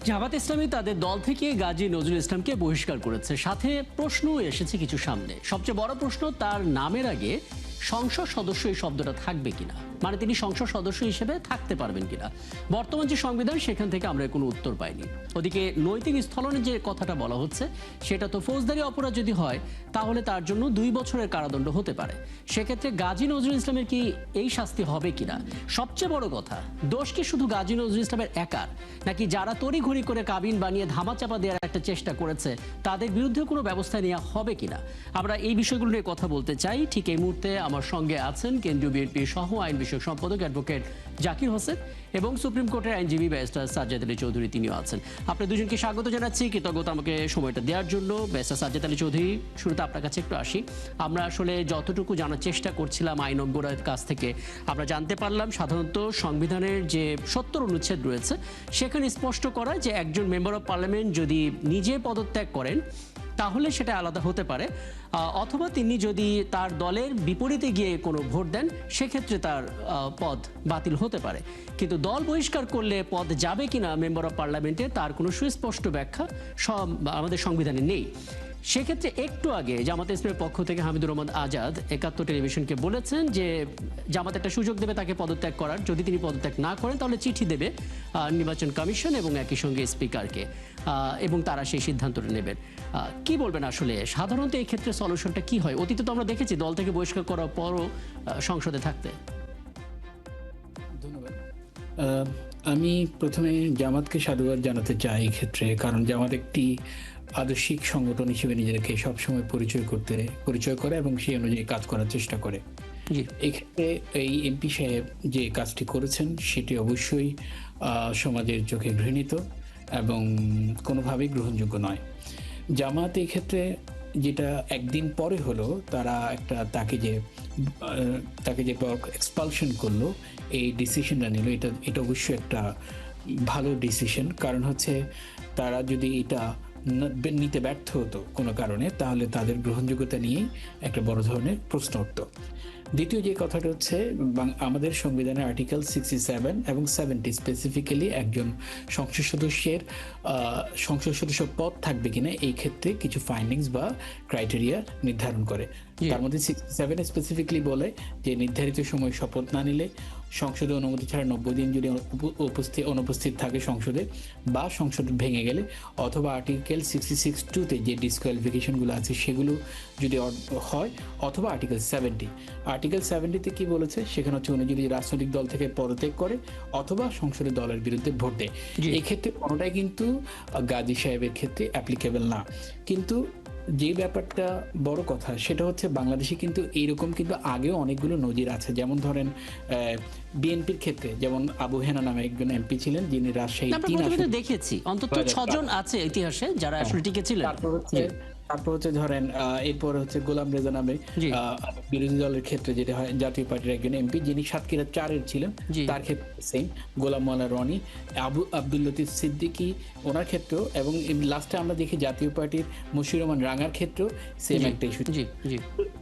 জামাত ইসলামী তাদের দল থেকে গাজী নজরুল ইসলামকে বহিষ্কার করেছে, সাথে প্রশ্নও এসেছে কিছু সামনে। সবচেয়ে বড় প্রশ্ন, তার নামের আগে সংসদ সদস্য এই শব্দটা থাকবে কিনা, মানে তিনি সংসদ সদস্য হিসেবে থাকতে পারবেন কিনা। বর্তমান যে সংবিধান, সেখান থেকে আমরা কোনো উত্তর পাইনি। ওদিকে নৈতিক স্থলনের যে কথাটা বলা হচ্ছে, সেটা তো ফৌজদারি অপরাধ যদি হয় তাহলে তার জন্য 2 বছরের কারাদণ্ড হতে পারে। সেক্ষেত্রে গাজী নজরুল ইসলামের কি এই শাস্তি হবে কিনা? সবচেয়ে বড় কথা, দোষ কি শুধু গাজী নজরুল ইসলামের একার, নাকি যারা তড়িঘড়ি করে কাবিন বানিয়ে ধামাচাপা দেওয়ার একটা চেষ্টা করেছে তাদের বিরুদ্ধে কোনো ব্যবস্থা নেওয়া হবে কিনা? আমরা এই বিষয়গুলো নিয়ে কথা বলতে চাই। ঠিক এই মুহূর্তে আমার সঙ্গে আছেন কেন্দ্রীয় বিএনপির সহ আইন বিষয়ক সম্পাদক অ্যাডভোকেট জাকির হোসেন এবং সুপ্রিম কোর্টের আইনজীবী ব্যারিস্টার সাজ্জাদ আলী চৌধুরী, তিনিও আছেন। আপনার দুজনকে স্বাগত জানাচ্ছি, কৃতজ্ঞতা আমাকে সময়টা দেওয়ার জন্য। ব্যারিস্টার সাজ্জাদ আলী চৌধুরী, শুরুতে আপনার কাছে একটু আসি। আমরা আসলে যতটুকু জানার চেষ্টা করছিলাম আইনজ্ঞদের কাছ থেকে, আমরা জানতে পারলাম সাধারণত সংবিধানের যে 70 অনুচ্ছেদ রয়েছে সেখানে স্পষ্ট করা যে একজন মেম্বার অফ পার্লামেন্ট যদি নিজে পদত্যাগ করেন তাহলে সেটা আলাদা হতে পারে, অথবা তিনি যদি তার দলের বিপরীতে গিয়ে কোনো ভোট দেন সেক্ষেত্রে তার পদ বাতিল হতে পারে। কিন্তু দল বহিষ্কার করলে পদ যাবে কিনা মেম্বার অফ পার্লামেন্টে, তার কোনো সুস্পষ্ট ব্যাখ্যা আমাদের সংবিধানে নেই। সেক্ষেত্রে একটু আগে জামাত ইসলামের পক্ষ থেকে হামিদুর রহমান আজাদ 71 টেলিভিশনকে বলেছেন যে জামাত একটা সুযোগ দেবে তাকে পদত্যাগ করার, যদি তিনি পদত্যাগ না করেন তাহলে চিঠি দেবে নির্বাচন কমিশন এবং একই সঙ্গে স্পিকারকে, এবং তারা সেই সিদ্ধান্তটা নেবেন। কি বলবেন আসলে সাধারণত এই ক্ষেত্রে সলিউশনটা কি হয়? অতীতে তো আমরা দেখেছি দল থেকে বহিষ্কার করার পরও সংসদে থাকতে। ধন্যবাদ। আমি প্রথমে জামাতকে সাধুবাদ জানাতে চাই এই ক্ষেত্রে, কারণ জামাত একটি আদর্শিক সংগঠন হিসেবে নিজেকে সবসময় পরিচয় করে এবং সেই অনুযায়ী কাজ করার চেষ্টা করে। এক্ষেত্রে এই এমপি সাহেব যে কাজটি করেছেন সেটি অবশ্যই সমাজের চোখে ঘৃণিত এবং কোনোভাবেই গ্রহণযোগ্য নয়। জামাত এই ক্ষেত্রে যেটা একদিন পরে হলো, তারা তাকে যে এক্সপালশন করলো, এই ডিসিশনটা নিল, এটা অবশ্যই একটা ভালো ডিসিশন। কারণ হচ্ছে তারা যদি এটা নিতে ব্যর্থ হতো কোনো কারণে, তাহলে তাদের গ্রহণযোগ্যতা নিয়েই একটা বড় ধরনের প্রশ্ন উঠত। দ্বিতীয় যে কথাটা হচ্ছে, আমাদের সংবিধানের আর্টিকেল 67 এবং 70 স্পেসিফিক্যালি একজন সংসদ সদস্য পদ থাকবে কিনা এই ক্ষেত্রে কিছু ফাইন্ডিংস বা ক্রাইটেরিয়া নির্ধারণ করে। তার মধ্যে 67 স্পেসিফিক্যালি বলে যে নির্ধারিত সময় শপথ না নিলে, সংসদে অনুমতি ছাড়া 90 দিন যদি অনুপস্থিত থাকে সংসদে, বা সংসদ ভেঙে গেলে, অথবা আর্টিকেল 66(2)তে যে ডিসকোয়ালিফিকেশনগুলো আছে সেগুলো যদি হয়, অথবা আর্টিকেল 70তে কি বলেছে সেখানে হচ্ছে উনি যদি রাজনৈতিক দল থেকে পদত্যাগ করে অথবা সংসদে দলের বিরুদ্ধে ভোট দেয়। এই ক্ষেত্রে কোনোটাই কিন্তু গাজী সাহেবের ক্ষেত্রে অ্যাপ্লিকেবল না। কিন্তু যে ব্যাপারটা বড় কথা সেটা হচ্ছে, বাংলাদেশে কিন্তু এইরকম কিন্তু আগেও অনেকগুলো নজির আছে। যেমন ধরেন বিএনপির ক্ষেত্রে যেমন আবু হেনা নামে একজন এমপি ছিলেন, যিনি রাজশাহী দেখেছি অন্তত 6 জন আছে ইতিহাসে যারা আসলে টিকেছিলেন। তারপর হচ্ছে ধরেন এরপর হচ্ছে গোলাম রেজা নামে বিরোধী দলের ক্ষেত্রে যেটা হয়, জাতীয় পার্টির একজন এমপি যিনি সাতক্ষীরা 4-এর ছিলেন, তার ক্ষেত্রে সেম। গোলাম মোল্লা রনি, আব্দুল লতিফ সিদ্দিকী, ওনার ক্ষেত্রেও, এবং লাস্টে আমরা দেখি জাতীয় পার্টির মুশির রহমান রাঙার ক্ষেত্রেও সেম একটা ইস্যু।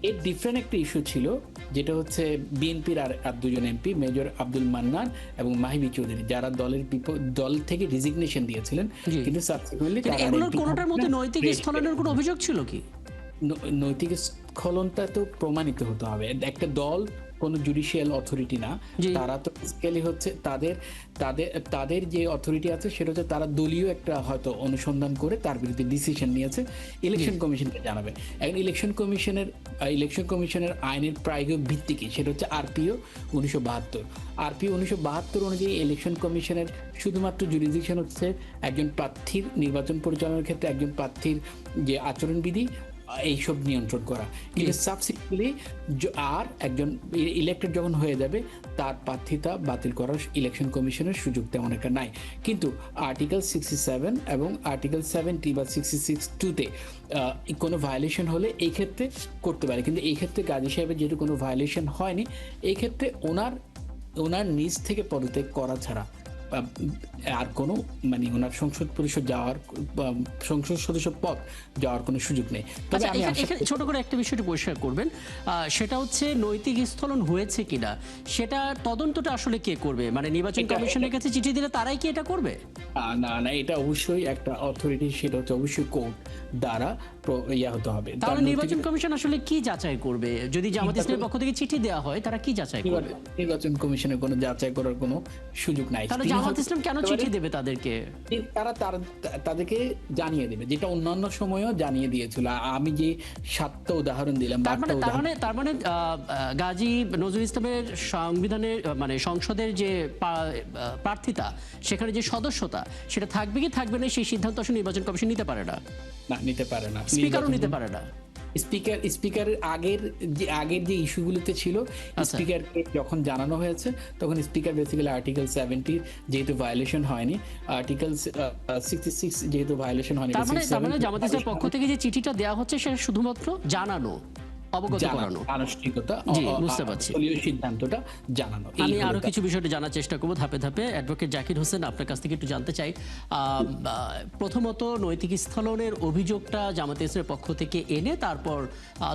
এর ডিফারেন্ট একটা ইস্যু ছিল, যেটা হচ্ছে বিএনপির আর 2জন এমপি, মেজর আব্দুল মান্নান এবং মাহিবি চৌধুরী, যারা দল থেকে রিজিগনেশন দিয়েছিলেন, কিন্তু সাবসিকুয়েন্টলি কোনোটার মধ্যে নৈতিক স্থলনের কোনো অভিযোগ ছিল কি? নৈতিক স্খলনটা তো প্রমাণিত হতে হবে। একটা দল কোনো জুডিশিয়াল অথরিটি না, তারা তো বেসিক্যালি হচ্ছে তাদের যে অথরিটি আছে সেটা হচ্ছে তারা দলীয় একটা হয়তো অনুসন্ধান করে তার বিরুদ্ধে ডিসিশন নিয়েছে, ইলেকশন কমিশনকে জানাবে। এখন ইলেকশন কমিশনের আইনের প্রায়োগিক ভিত্তি কি, সেটা হচ্ছে আরপিও 1972 অনুযায়ী ইলেকশন কমিশনের শুধুমাত্র জুরিসডিকশন হচ্ছে একজন প্রার্থীর নির্বাচন পরিচালনার ক্ষেত্রে একজন প্রার্থীর যে আচরণবিধি এইসব নিয়ন্ত্রণ করা। কিন্তু সাবসিকুয়েন্টলি আর একজন ইলেক্টেড যখন হয়ে যাবে, তার প্রার্থিতা বাতিল করার ইলেকশন কমিশনের সুযোগ তেমন একটা নাই। কিন্তু আর্টিকেল 67 এবং আর্টিকেল 70 বা 66(2)তে কোনো ভায়োলেশন হলে এই ক্ষেত্রে করতে পারে। কিন্তু এই ক্ষেত্রে গাজী সাহেবের যেহেতু কোনো ভায়োলেশন হয়নি, এই ক্ষেত্রে ওনার নিজ থেকে পদত্যাগ করা ছাড়া আর কোনো মানে ওনার সংসদ পরিষদ যাওয়ার বা সংসদ সদস্য পদ যাওয়ার কোনো সুযোগ নেই। তবে আচ্ছা, আমি এখানে ছোট করে একটা বিষয়টি পরিষ্কার করবেন, সেটা হচ্ছে নৈতিক স্থলন হয়েছে কিনা সেটা তদন্তটা আসলে কে করবে? মানে নির্বাচন কমিশনের কাছে চিঠি দিলে তারাই কি এটা করবে? না না, এটা অবশ্যই একটা অথরিটি, সেটা হচ্ছে অবশ্যই কোর্ট দ্বারা হতে হবে। তাহলে নির্বাচন কমিশন আসলে কি যাচাই করবে? যদি জামাত ইসলামের পক্ষ থেকে চিঠি দেওয়া হয় তারা কি যাচাই করবে? নির্বাচন কমিশনের কোনো যাচাই করার কোনো সুযোগ নাই। তাহলে জামাত ইসলাম কেন চিঠি দেবে তাদেরকে? তাদেরকে জানিয়ে দেবে, যেটা অন্যান্য সময়ও জানিয়ে দিয়েছিল। আমি যে 7টা উদাহরণ দিলাম, তার মানে গাজী নজরুল ইসলামের সংবিধানের মানে সংসদের যে প্রার্থিতা, সেখানে যে সদস্যতা, সেটা থাকবে কি থাকবে না সেই সিদ্ধান্ত আসলে নির্বাচন কমিশন নিতে পারে না, নিতে পারে না, স্পিকারও নিতে পারে না। স্পিকারের আগের যে ইস্যুগুলোতে ছিল, স্পিকারকে যখন জানানো হয়েছে তখন স্পিকার বেসিক্যালি আর্টিকেল 70 যেহেতু ভায়োলেশন হয়নি, আর্টিকেল 66 যেহেতু ভায়োলেশন হয়নি, তার মানে জামাত ইসলামের পক্ষ থেকে যে চিঠিটা দেওয়া হচ্ছে সেটা শুধুমাত্র জানানো, অবগত করানো, আনুষ্ঠানিকতা, বুঝতে পারছি, সিদ্ধান্তটা জানানো। আমি আরো কিছু বিষয়টা জানার চেষ্টা করবো ধাপে ধাপে। অ্যাডভোকেট জাকির হোসেন, আপনার কাছ থেকে একটু জানতে চাই, প্রথমত নৈতিক স্থলনের অভিযোগটা জামাতে ইসলামের পক্ষ থেকে এনে তারপর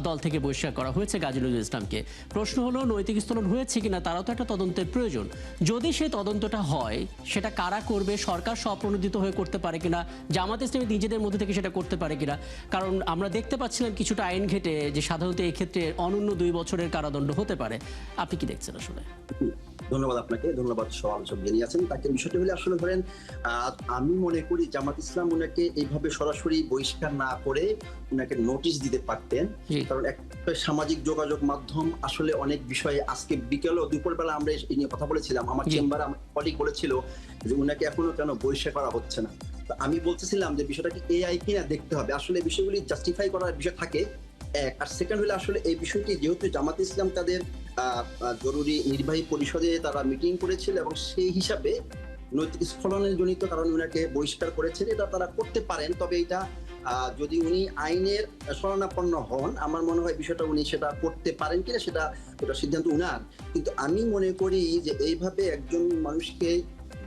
দল থেকে বহিষ্কার করা হয়েছে গাজী নজরুল ইসলামকে। প্রশ্ন হলো নৈতিক স্থলন হয়েছে কিনা, তারাও তো একটা তদন্তের প্রয়োজন। যদি সেই তদন্তটা হয় সেটা কারা করবে? সরকার স্বপ্রণোদিত হয়ে করতে পারে কিনা, জামাত ইসলামী নিজেদের মধ্যে থেকে সেটা করতে পারে কিনা? কারণ আমরা দেখতে পাচ্ছিলাম কিছুটা আইন ঘেটে যে সাধারণত এই ক্ষেত্রে অনন্য 2 বছরের কারাদণ্ড হতে পারে। আপনি কি দেখছেন আসলে? ধন্যবাদ আপনাকে, ধন্যবাদ সব আলোচক যিনি আছেন তাকে। বিষয়টি হলে আসলে ধরেন আমি মনে করি জামাত ইসলাম ওনাকে এইভাবে সরাসরি বহিষ্কার না করে ওনাকে নোটিশ দিতে পারতেন। কারণ একটা সামাজিক যোগাযোগ মাধ্যম আসলে অনেক বিষয়ে, আজকে বিকেল ও দুপুরবেলা আমরা এই নিয়ে কথা বলেছিলাম, আমার চেম্বারে আমার কলিগ বলেছিল যে ওনাকে এখনো কেন বহিষ্কার করা হচ্ছে না। আমি বলতেছিলাম যে বিষয়টা কি এআই কিনা দেখতে হবে, আসলে বিষয়গুলি জাস্টিফাই করার বিষয় থাকে। আর সেকেন্ড হলে আসলে এই বিষয়টি যেহেতু জামাত ইসলাম তাদের জরুরি নির্বাহী পরিষদে তারা মিটিং করেছিল এবং সেই হিসাবে নৈতিক স্খলনের জনিত কারণে ওনাকে বহিষ্কার করেছেন, এটা তারা করতে পারেন। তবে এটা যদি উনি আইনের শরণাপন্ন হন, আমার মনে হয় বিষয়টা উনি সেটা করতে পারেন কিনা সেটা ওটা সিদ্ধান্ত উনার। কিন্তু আমি মনে করি যে এইভাবে একজন মানুষকে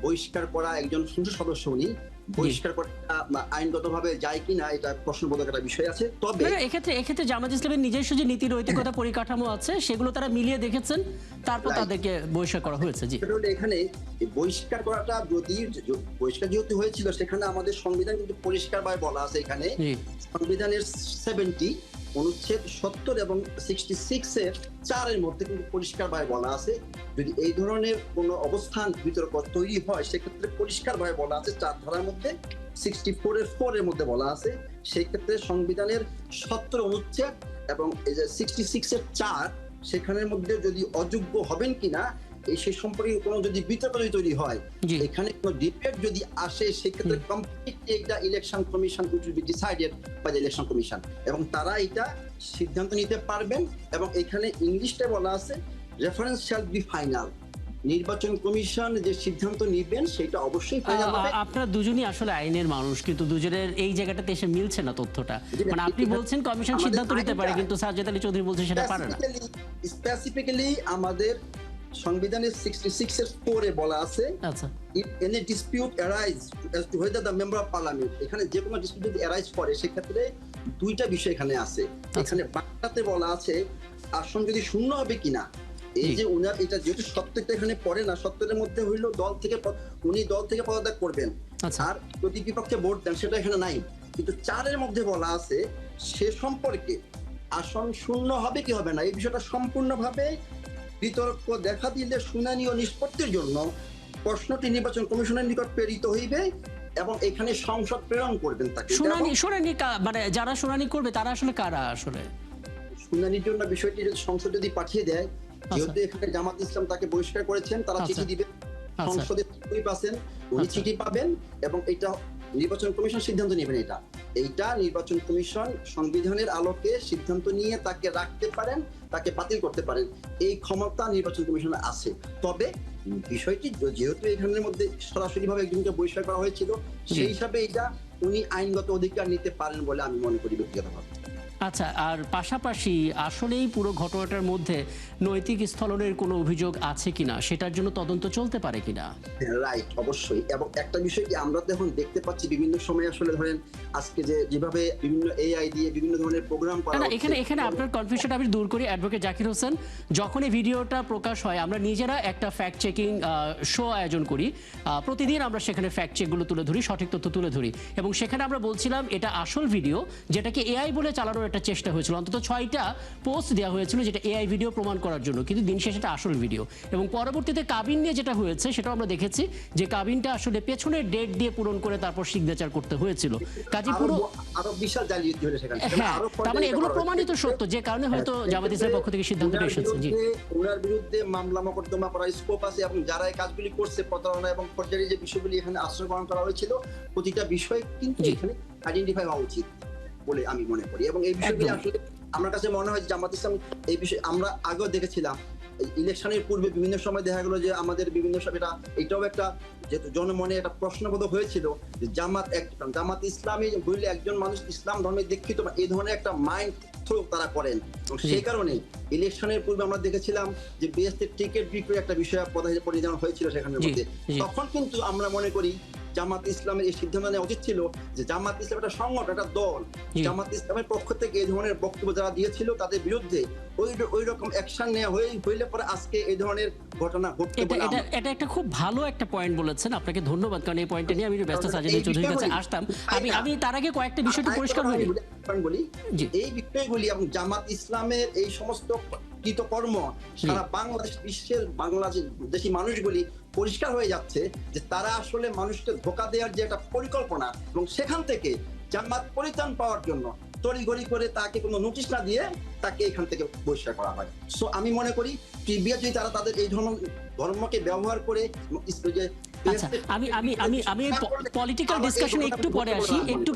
বহিষ্কার করা, একজন সংসদ সদস্য উনি বহিষ্কার করা আইনগতভাবে যায় কিনা এটা প্রশ্নবোধক একটা বিষয় আছে। তবে এক্ষেত্রে জামাত ইসলামের নিজস্ব যে নীতি নৈতিকতা পরিকাঠামো আছে সেগুলো তারা মিলিয়ে দেখেছেন, তারপর তাদেরকে বহিষ্কার করা হয়েছে। জি, এখানে বহিষ্কার করাটা যদি বহিষ্কার যেহেতু হয়েছিল, সেখানে আমাদের সংবিধান কিন্তু পরিষ্কারভাবে বলা আছে, এখানে সংবিধানের 70 অনুচ্ছেদ 70 এবং 66 এর 4 এর মধ্যে কিন্তু পরিষ্কারভাবে বলা আছে যদি এই ধরনের কোনো অবস্থান বিতর্ক তৈরি হয়, সেক্ষেত্রে পরিষ্কারভাবে বলা আছে 4 ধারার মধ্যে 64 এর 4 এর মধ্যে বলা আছে, সেই ক্ষেত্রে সংবিধানের 70 অনুচ্ছেদ এবং এই যে 66 এর 4 সেখানের মধ্যে যদি অযোগ্য হবেন কিনা সেই সম্পর্কে কোনো যদি বিতর্ক তৈরি হয়, এখানে কোনো ডিবেট যদি আসে, সেক্ষেত্রে কমপ্লিটলি একটা election commission which will be decided by the election commission, এবং তারা এটা সিদ্ধান্ত নিতে পারবেন। এবং এখানে ইংলিশে বলা আছে রেফারেন্স শ্যাল বি ফাইনাল, নির্বাচন কমিশন যে সিদ্ধান্ত নেবেন সেটা অবশ্যই ফাইনাল হবে। আপনারা দুজনই আসলে আইনের মানুষ, কিন্তু দুজনের এই জায়গাটাতে এসে মিলছে না তথ্যটা। মানে আপনি বলছেন কমিশন সিদ্ধান্ত নিতে পারে, কিন্তু সাজ্জাদ আলী চৌধুরী বলছেন সেটা পারে না। স্পেসিফিক্যালি আমাদের সংবিধানের 66 এর 4 এ বলা আছে, আচ্ছা, if any dispute arise as to whether the member of parliament, এখানে যে কোনো ডিসপিউট যদি অ্যারাইজ করে সেক্ষেত্রে দুইটা বিষয় এখানে আছে। এখানে বাংলাতে বলা আছে আসন যদি শূন্য হবে কিনা, এই যে উনার এটা যেহেতু সত্যটা এখানে পড়ে না, সত্যের মধ্যে হইলো উনি দল থেকে পদত্যাগ করবেন, আর যদি বিপক্ষে ভোট দেন সেটা এখানে নাই। কিন্তু 4 এর মধ্যে বলা আছে সে সম্পর্কে আসন শূন্য হবে কি হবে না এই বিষয়টা সম্পূর্ণভাবে বিতর্ক দেখা দিলে শুনানি ও নিষ্পত্তির জন্য প্রশ্নটি নির্বাচন কমিশনের নিকট প্রেরিত হইবে এবং এখানে সংসদ প্রেরণ করবেন তাকে। শুনানি মানে যারা শুনানি করবে তারা আসলে কারা? আসলে শুনানির জন্য বিষয়টি সংসদ যদি পাঠিয়ে দেয়, যেহেতু এখানে জামাত ইসলাম তাকে বহিষ্কার করেছেন, তারা চিঠি দিবে সংসদে, উনি চিঠি পাবেন এবং এটা নির্বাচন কমিশন সিদ্ধান্ত নেবেন। এইটা নির্বাচন কমিশন সংবিধানের আলোকে সিদ্ধান্ত নিয়ে তাকে রাখতে পারেন, তাকে বাতিল করতে পারেন, এই ক্ষমতা নির্বাচন কমিশনের আছে। তবে বিষয়টি যেহেতু এখানের মধ্যে সরাসরি ভাবে একজনকে বহিষ্কার করা হয়েছিল, সেই হিসাবে এটা উনি আইনগত অধিকার নিতে পারেন বলে আমি মনে করি ব্যক্তিগতভাবে। আচ্ছা, আর পাশাপাশি আসলেই পুরো ঘটনাটার মধ্যে নৈতিক স্থলনের কোনো অভিযোগ আছে কিনা সেটার জন্য তদন্ত চলতে পারে কিনা? রাইট, অবশ্যই। এবং একটা বিষয় কি আমরা তো এখন দেখতে পাচ্ছি বিভিন্ন সময় আসলে ধরেন আজকে যেভাবে বিভিন্ন এআই দিয়ে বিভিন্ন ধরনের প্রোগ্রাম করা না, হচ্ছে। এখানে আপনার কনফিউশনটা আমি দূর করি। অ্যাডভোকেট জাকির হোসেন, যখন এই ভিডিওটা প্রকাশ হয় আমরা নিজেরা একটা ফ্যাক্ট চেকিং শো আয়োজন করি। প্রতিদিন আমরা সেখানে ফ্যাক্ট চেকগুলো তুলে ধরি, সঠিক তথ্য তুলে ধরি, এবং সেখানে আমরা বলছিলাম এটা আসল ভিডিও যেটাকে এআই বলে চালানোর একটা চেষ্টা হয়েছিল। অন্তত 6টা পোস্ট দেওয়া হয়েছিল যেটা এআই ভিডিও প্রমাণ করার জন্য, কিন্তু দিন শেষে এটা আসল ভিডিও। এবং পরবর্তীতে কাবিন নিয়ে যেটা হয়েছে সেটাও আমরা দেখেছি যে কাবিনটা আসলে পেছনের ডেট দিয়ে পূরণ করে তারপর সিগনেচার করতে হয়েছিল। কাজে পুরো আরো বিশাল জালিয়াতি হলো সেখানে। হ্যাঁ, তার মানে এগুলো প্রমাণিত সত্য, যে কারণে হয়তো জামাত ইসলামের পক্ষ থেকে সিদ্ধান্তটা এসেছে। জি, ওনার বিরুদ্ধে মামলা মোকদ্দমা করার স্কোপ আছে, এবং যারা এই কাজগুলি করছে প্রতারণা এবং ফরজারি যে বিষয়গুলি এখানে আশ্রয় গ্রহণ করা হয়েছিল প্রতিটা বিষয় কিন্তু এখানে আইডেন্টিফাই হওয়া উচিত বলে আমি মনে করি। এবং এই বিষয়গুলি আসলে আমার কাছে মনে হয় জামাত ইসলাম এই বিষয়ে আমরা আগেও দেখেছিলাম ইলেকশনের পূর্বে বিভিন্ন সময় দেখা গেল যে আমাদের বিভিন্ন সময় এটাও একটা যেহেতু জনমনে একটা প্রশ্নবোধক হয়েছিল যে জামাত ইসলামী বললে একজন মানুষ ইসলাম ধর্মে দীক্ষিত এই ধরনের একটা মাইন্ড থ্রো তারা করেন। সেই কারণে ইলেকশনের পূর্বে আমরা দেখেছিলাম যে বিএসপির টিকিট বিক্রয় একটা বিষয় পরিচালনা হয়েছিল সেখানের মধ্যে। তখন কিন্তু আমরা মনে করি জামাত ইসলামের এই সিদ্ধান্ত নেওয়া উচিত ছিল যে জামাত ইসলাম একটা সংগঠন, একটা দল, জামাত ইসলামের পক্ষ থেকে এই ধরনের বক্তব্য যারা দিয়েছিল তাদের বিরুদ্ধে ওই রকম অ্যাকশন নেওয়া হইলে পরে আজকে এই ধরনের ঘটনা ঘটতে পারে। এটা একটা খুব ভালো একটা পয়েন্ট বলেছেন, আপনাকে ধন্যবাদ। কারণ এই পয়েন্টটা নিয়ে আমি ব্যস্ত সাজেদুল চৌধুরীর কাছে আসতাম। আমি তার আগে কয়েকটা বিষয়টা পরিষ্কার হয়নি বলি, এই বিষয়গুলি এবং জামাত ইসলামের এই সমস্ত কৃতকর্ম সারা বাংলাদেশ বিশ্বের বাংলাদেশি মানুষগুলি পরিষ্কার হয়ে যাচ্ছে যে তারা আসলে মানুষকে ধোঁকা দেওয়ার যে একটা পরিকল্পনা, এবং সেখান থেকে জামাত পরিত্রাণ পাওয়ার জন্য তড়িঘড়ি করে তাকে কোনো নোটিশ না দিয়ে তাকে এখান থেকে বহিষ্কার করা হয়। সো আমি মনে করি প্রিভিয়াস যদি তারা তাদের এই ধর্মকে ব্যবহার করে আচ্ছা, আমি পলিটিক্যাল ডিসকাশনে একটু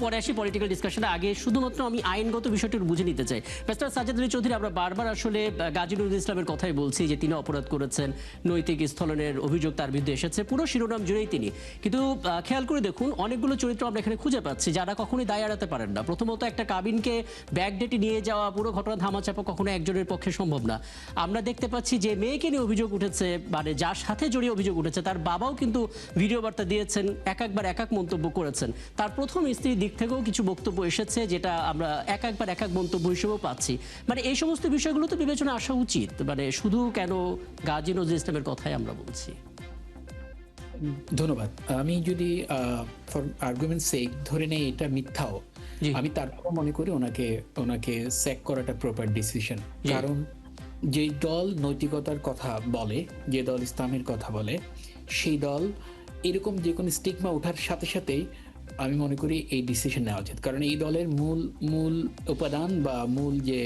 পরে আসি পলিটিক্যাল ডিসকাশনে। আগে শুধুমাত্র আমি আইনগত বিষয়টি বুঝে নিতে চাই। মিস্টার সাজ্জাদ আলী চৌধুরী, আমরা বারবার আসলে গাজী নজরুল ইসলামের কথাই বলছি যে তিনি অপরাধ করেছেন, নৈতিক স্থলনের অভিযোগ তার বিরুদ্ধে এসেছে, পুরো শিরোনাম জুড়েই তিনি। কিন্তু খেয়াল করে দেখুন অনেকগুলো চরিত্র আমরা এখানে খুঁজে পাচ্ছি যারা কখনোই দায় এড়াতে পারেন না। প্রথমত একটা কাবিনকে ব্যাকডেটে নিয়ে যাওয়া, পুরো ঘটনা ধামাচাপা কখনো একজনের পক্ষে সম্ভব না। আমরা দেখতে পাচ্ছি যে মেয়েকে নিয়ে অভিযোগ উঠেছে, মানে যার সাথে জড়িয়ে অভিযোগ উঠেছে তার বাবাও কিন্তু ভিডিও বার্তা দিয়েছেন, একবার এক মন্তব্য করেছেন। তার প্রথম স্ত্রীর দিক থেকেও কিছু বক্তব্য এসেছে যেটা আমরা একবার এক মন্তব্য হিসেবেও পাচ্ছি। মানে এই সমস্ত বিষয়গুলো তো বিবেচনা আসা উচিত, মানে শুধু কেন গাজী নজরুল ইসলামের কথাই আমরা বলছি। ধন্যবাদ। আমি যদি ফর আর্গুমেন্ট সেক ধরে নেই এটা মিথ্যাও, আমি তারপর মনে করি ওনাকে স্যাক করাটা প্রপার ডিসিশন। কারণ যে দল নৈতিকতার কথা বলে, যে দল ইসলামের কথা বলে, সেই দল এরকম যে কোনো স্টিগমা ওঠার সাথে সাথেই আমি মনে করি এই ডিসিশন নেওয়া উচিত। কারণ এই দলের মূল উপাদান বা মূল যে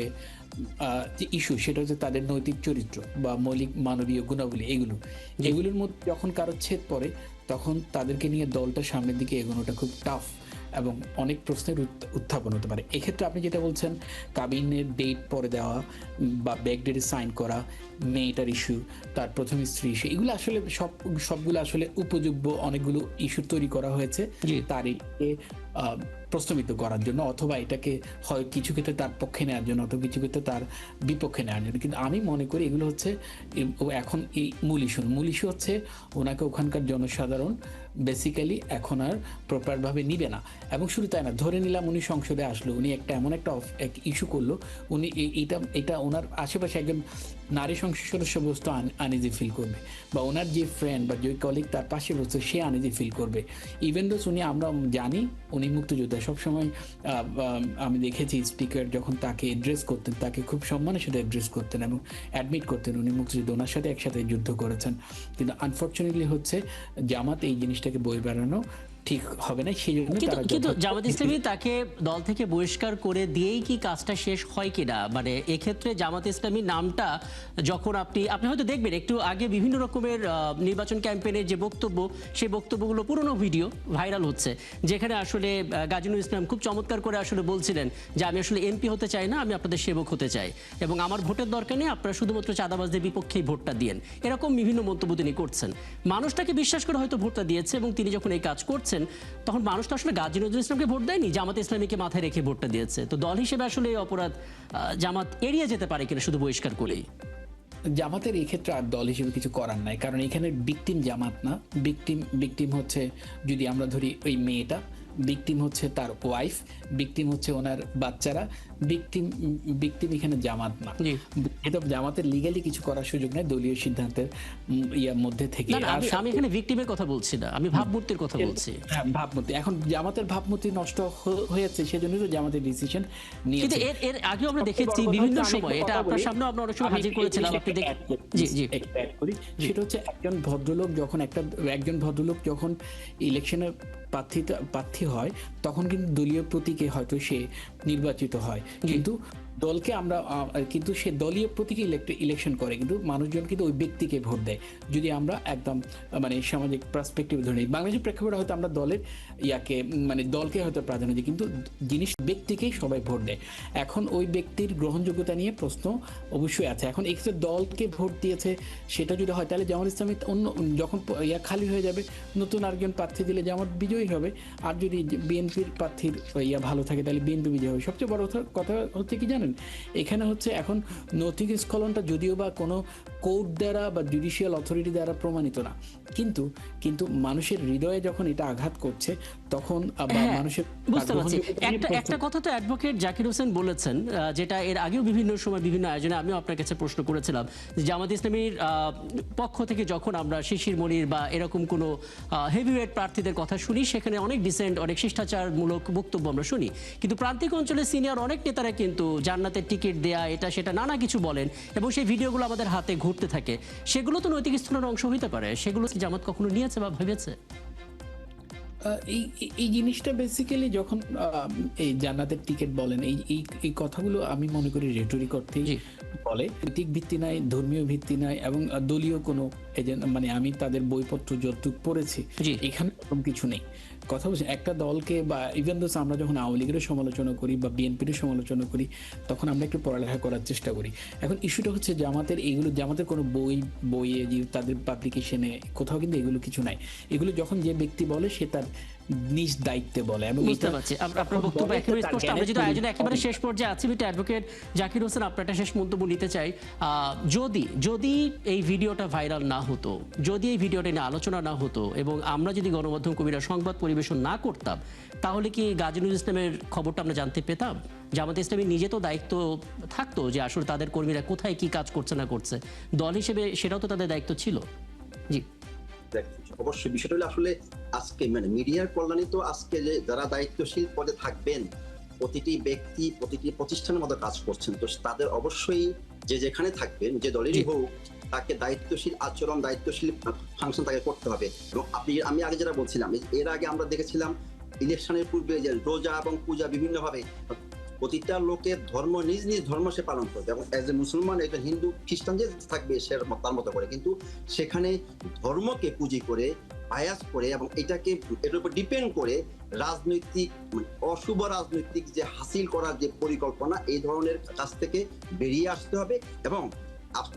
ইস্যু সেটা হচ্ছে তাদের নৈতিক চরিত্র বা মৌলিক মানবীয় গুণাবলী। এগুলোর মধ্যে যখন কারো ছেদ পড়ে তখন তাদেরকে নিয়ে দলটা সামনের দিকে এগোনোটা খুব টাফ এবং অনেক প্রশ্নের উত্থাপন হতে পারে। এক্ষেত্রে আপনি যেটা বলছেন কাবিনের ডেট পরে দেওয়া বা ব্যাক ডেটে সাইন করা, মেয়েটার ইস্যু, তার প্রথম স্ত্রী ইস্যু, এগুলো আসলে সবগুলো আসলে উপযোগ্য অনেকগুলো ইস্যু তৈরি করা হয়েছে তারই প্রশ্নবিদ্ধ করার জন্য, অথবা এটাকে হয় কিছু ক্ষেত্রে তার পক্ষে নেওয়ার জন্য অথবা কিছু ক্ষেত্রে তার বিপক্ষে নেওয়ার জন্য। কিন্তু আমি মনে করি এগুলো হচ্ছে এখন এই মূল ইস্যু হচ্ছে ওনাকে ওখানকার জনসাধারণ বেসিক্যালি এখন আর প্রপারভাবে নিবে না। এবং শুধু তাই না, ধরে নিলাম উনি সংসদে আসলো, উনি এমন একটা ইস্যু করলো, উনি এটা ওনার আশেপাশে একজন নারী সংসদ সদস্য বস্তু আনইজি ফিল করবে, বা ওনার যে ফ্রেন্ড বা যে কলিগ তার পাশে বসছে সে আনইজি ফিল করবে। ইভেন দোস উনি, আমরা জানি উনি মুক্তিযোদ্ধা, সবসময় আমি দেখেছি স্পিকার যখন তাকে অ্যাড্রেস করতেন তাকে খুব সম্মানের সাথে অ্যাড্রেস করতেন এবং অ্যাডমিট করতেন উনি মুক্তিযুদ্ধ, ওনার সাথে একসাথে যুদ্ধ করেছেন। কিন্তু আনফর্চুনেটলি হচ্ছে জামাত এই জিনিসটাকে বই বেড়ানো ঠিক হবে না, সেই জন্য কিন্তু জামাত ইসলামী তাকে দল থেকে বহিষ্কার করে দিয়েই কি কাজটা শেষ হয় কিনা? মানে এক্ষেত্রে জামাত ইসলামী নামটা যখন আপনি হয়তো দেখবেন একটু আগে বিভিন্ন রকমের নির্বাচন ক্যাম্পেইনের যে বক্তব্য, সেই বক্তব্যগুলো পুরনো ভিডিও ভাইরাল হচ্ছে, যেখানে আসলে গাজী নজরুল ইসলাম খুব চমৎকার করে আসলে বলছিলেন যে আমি আসলে এমপি হতে চাই না, আমি আপনাদের সেবক হতে চাই এবং আমার ভোটের দরকার নেই, আপনারা শুধুমাত্র চাঁদাবাজদের বিপক্ষেই ভোটটা দিয়েন। এরকম বিভিন্ন মন্তব্য তিনি করছেন। মানুষটাকে বিশ্বাস করে হয়তো ভোটটা দিয়েছে এবং তিনি যখন এই কাজ করছেন করছেন, তখন মানুষ তো আসলে গাজী নজরুল ইসলামকে ভোট দেয়নি, জামাত ইসলামীকে মাথায় রেখে ভোটটা দিয়েছে। তো দল হিসেবে আসলে এই অপরাধ জামাত এড়িয়ে যেতে পারে কিনা শুধু বহিষ্কার করেই? জামাতের এই ক্ষেত্রে আর দল হিসেবে কিছু করার নাই, কারণ এখানে ভিকটিম জামাত না, ভিকটিম হচ্ছে, যদি আমরা ধরি ওই মেয়েটা, ভিকটিম হচ্ছে তার ওয়াইফ, ভিকটিম হচ্ছে ওনার বাচ্চারা, ভিকটিম এখানে জামাত না। এটা জামাতের লিগ্যালি কিছু করার সুযোগ নেই দলীয় সিদ্ধান্তের ইয়ার মধ্যে থেকে। না, আমি এখানে ভিকটিমের কথা বলছি না, আমি ভাবমূর্তির কথা বলছি। হ্যাঁ, ভাবমূর্তি, এখন জামাতের ভাবমূর্তি নষ্ট হয়েছে, সেজন্য তো জামাতের ডিসিশন নিয়েছে। কিন্তু এর আগে আমরা দেখেছি বিভিন্ন সময়, এটা আপনার সামনে আমরা অনেক সময় হাজির করেছিলাম, আপনি সেটা হচ্ছে একজন ভদ্রলোক যখন ইলেকশনে প্রার্থী হয়, তখন কিন্তু দলীয় প্রতীকে হয়তো সে নির্বাচিত হয়, কিন্তু দলকে আমরা কিন্তু সে দলীয় প্রতীকে ইলেকশন করে, কিন্তু মানুষজন কিন্তু ওই ব্যক্তিকে ভোট দেয়। যদি আমরা একদম মানে সামাজিক পার্সপেক্টিভ ধরে নিই, বাংলাদেশের প্রেক্ষাপটে হয়তো আমরা দলের দলকে হয়তো প্রাধান্য দিই, কিন্তু ব্যক্তিকেই সবাই ভোট দেয়। এখন ওই ব্যক্তির গ্রহণযোগ্যতা নিয়ে প্রশ্ন অবশ্যই আছে। এখন এক্ষেত্রে দলকে ভোট দিয়েছে সেটা যদি হয়, তাহলে জামাত ইসলামী অন্য যখন খালি হয়ে যাবে, নতুন আরেকজন প্রার্থী দিলে জামাত বিজয়ী হবে। আর যদি বিএনপির প্রার্থীর ভালো থাকে, তাহলে বিএনপি বিজয়ী হবে। সবচেয়ে বড় কথা হচ্ছে কি জানেন, এখানে হচ্ছে এখন নৈতিক স্খলনটা যদিও বা কোনো কোর্ট দ্বারা বা জুডিশিয়াল অথরিটি দ্বারা প্রমাণিত না, কিন্তু মানুষের হৃদয়ে যখন এটা আঘাত করছে, তখন মানুষের বুঝতে পারছি। একটা কথা তো অ্যাডভোকেট জাকির হোসেন বলেছেন, যেটা এর আগেও বিভিন্ন সময় বিভিন্ন আয়োজনে আমিও আপনার কাছে প্রশ্ন করেছিলাম, যে জামাত ইসলামীর পক্ষ থেকে যখন আমরা শিশির মনির বা এরকম কোনো হেভিওয়েট প্রার্থীদের কথা শুনি, সেখানে অনেক ডিসেন্ট, অনেক শিষ্টাচারমূলক বক্তব্য আমরা শুনি, কিন্তু প্রান্তিক অঞ্চলে সিনিয়র অনেক নেতারা কিন্তু জান্নাতের টিকিট দেয়া, এটা সেটা নানা কিছু বলেন, এবং সেই ভিডিওগুলো আমাদের হাতে ঘুরতে থাকে। সেগুলো তো নৈতিক স্খলনের অংশ হতে পারে। সেগুলো কি জামাত কখনো নিয়েছে বা ভেবেছে? এই জিনিসটা বেসিক্যালি যখন এই জান্নাতের টিকিট বলেন, এই কথাগুলো আমি মনে করি রেটরিক অর্থেই বলে, নৈতিক ভিত্তি নাই, ধর্মীয় ভিত্তি নাই, এবং দলীয় কোনো মানে আমি তাদের বইপত্র যতটুকু পড়েছি, এখানে এরকম কিছু নেই। কথা বলছি, একটা দলকে বা ইভেন দোস আমরা যখন আওয়ামী লীগের সমালোচনা করি বা বিএনপির সমালোচনা করি, তখন আমরা একটু পড়ালেখা করার চেষ্টা করি। এখন ইস্যুটা হচ্ছে জামাতের কোনো বইয়ে যে তাদের পাবলিকেশনে কোথাও কিন্তু এগুলো কিছু নাই। এগুলো যখন যে ব্যক্তি বলে, সে তার নিজ দায়িত্বে বলে। এবং বুঝতে পারছি আপনার বক্তব্য একেবারে স্পষ্ট। আমরা যদি আয়োজনে একেবারে শেষ পর্যায়ে আছি, অ্যাডভোকেট জাকির হোসেন, আপনার একটা শেষ মন্তব্য নিতে চাই। যদি এই ভিডিওটা ভাইরাল না হতো, যদি এই ভিডিওটা নিয়ে আলোচনা না হতো, এবং আমরা যদি গণমাধ্যম কর্মীরা সংবাদ পরিবেশন না করতাম, তাহলে কি গাজী নজরুল ইসলামের খবরটা আমরা জানতে পেতাম? জামাত ইসলামী নিজে তো দায়িত্ব থাকতো যে আসলে তাদের কর্মীরা কোথায় কি কাজ করছে না করছে, দল হিসেবে সেটাও তো তাদের দায়িত্ব ছিল। জি, অবশ্যই বিষয়টা হলো আসলে আজকে মানে মিডিয়ার কল্যাণে তো আজকে যে যারা দায়িত্বশীল পদে থাকবেন, প্রতিটি ব্যক্তি প্রতিটি প্রতিষ্ঠানের মতো কাজ করছেন, তো তাদের অবশ্যই যে যেখানে থাকবেন, যে দলেরই হোক, তাকে দায়িত্বশীল আচরণ, দায়িত্বশীল ফাংশন তাকে করতে হবে। এবং আমি আগে যেটা বলছিলাম, এর আগে আমরা দেখেছিলাম ইলেকশনের পূর্বে যে রোজা এবং পূজা বিভিন্নভাবে প্রতিটা লোকের ধর্ম নিজ নিজ ধর্ম সে পালন করবে, এবং এজ এ মুসলমান, একজন হিন্দু খ্রিস্টান যে থাকবে সে তার মতো করে, কিন্তু সেখানে ধর্মকে পুঁজি করে, বায়াস করে, এবং এটার উপর ডিপেন্ড করে রাজনৈতিক অশুভ রাজনৈতিক যে হাসিল করার যে পরিকল্পনা, এই ধরনের কাজ থেকে বেরিয়ে আসতে হবে। এবং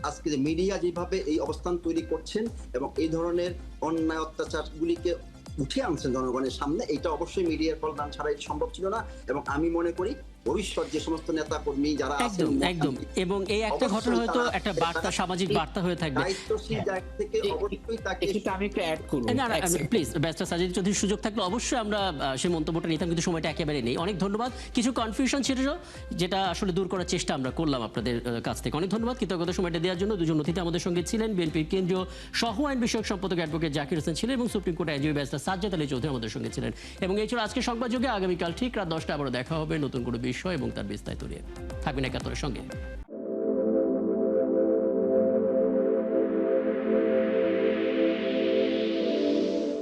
আজকে যে মিডিয়া যেভাবে এই অবস্থান তৈরি করছেন এবং এই ধরনের অন্যায় অত্যাচারগুলিকে উঠে আনছেন জনগণের সামনে, এটা অবশ্যই মিডিয়ার কল্যাণ ছাড়া সম্ভব ছিল না। এবং আমি মনে করি ভবিষ্যৎ যে সমস্ত নেতা কর্মী যারা আছেন, একদম, এবং এই একটা ঘটনা হয়তো একটা বার্তা, সামাজিক বার্তা হয়ে থাকবে। দায়িত্বশীল জায়গা থেকে অবশ্যই তাকে আমি একটু অ্যাড করব। না, প্লিজ, ব্যারিস্টার সাজিদ চৌধুরীর সুযোগ থাকলে অবশ্যই আমরা সেই মন্তব্যটা নিতাম, কিন্তু সময়টা একেবারে নেই। অনেক ধন্যবাদ। কিছু কনফিউশন ছিল যেটা আসলে দূর করার চেষ্টা আমরা করলাম আপনাদের কাছ থেকে। অনেক ধন্যবাদ কৃতজ্ঞতা সময়টা দেওয়ার জন্য। দুজন অতিথি আমাদের সঙ্গে ছিলেন, বিএনপির কেন্দ্রীয় সহ আইন বিষয়ক সম্পাদক অ্যাডভোকেট জাকির হোসেন ছিলেন, এবং সুপ্রিম কোর্ট আইনজীবী ব্যারিস্টার সাজ্জাদ আলী চৌধুরী আমাদের সঙ্গে ছিলেন। এবং এই ছিল আজকের সংবাদযোগে। আগামীকাল ঠিক রাত 10টায় আবারও দেখা হবে নতুন কোনো বিষয় এবং তার বিস্তারিত নিয়ে। থাকবেন একাত্তরের সঙ্গে।